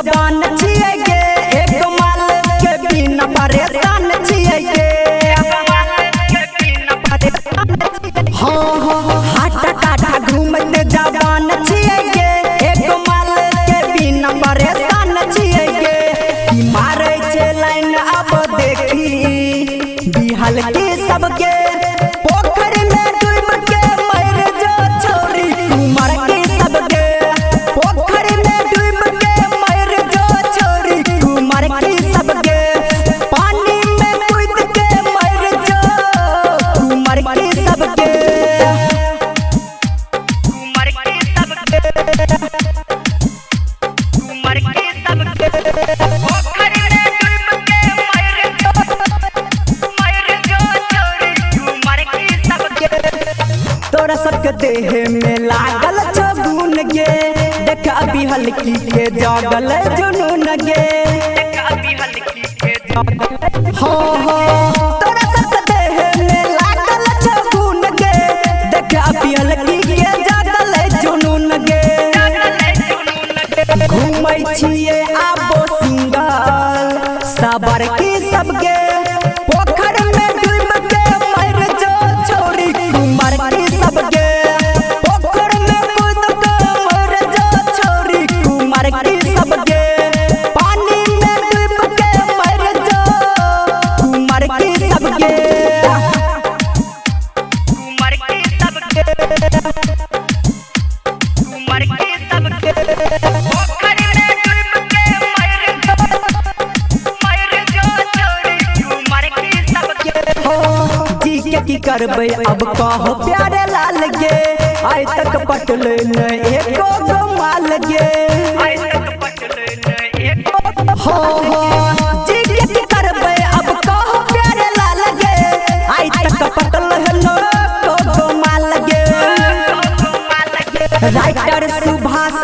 जवान छिए गे एक माल के बिना परेशान छिए गे हाटा काटा घूमत जवान छिए गे एक माल के बिना परेशान छिए गे कि मारे छे लाइन अब देखी बिहाल के सबके पोखर में डूब के मर जो छोरी कुमार के सबके पोखर में डूब के मर जो छोरी कुमार के सबके पानी में कूद के मर जो कुमार के सबके कुमार के सबके कुमार के सबके पोखर में डूब के मर जो छोरी कुमार के सबके तोरा सबके देह में लागल जुनून गे देख अभी हल्की के जागल जुनून गे हो तोरा सबके देह में लागल जुनून गे देख अभी हल्की के जागल जुनून गे घूमै छिए आबो सिंगल सबर के सबके पोखर में डूब के मर जो छोरी कुमार के सबके पोखर में कूद के मर जो छोरी कुमार के सबके पानी में डूब के मर जो कुमार के सबके कुमार के सबके कुमार के सबके पोखर में डूब के मर जो छोरी कुमार के सबके जी के की करबे अब कहो प्यारे लाल गे आज तक पटल न एको गो माल गे आज तक पटल न एको हो जी के की करबे अब कहो प्यारे लाल गे आज तक पटल न एको गो माल गे राइटर सुभाष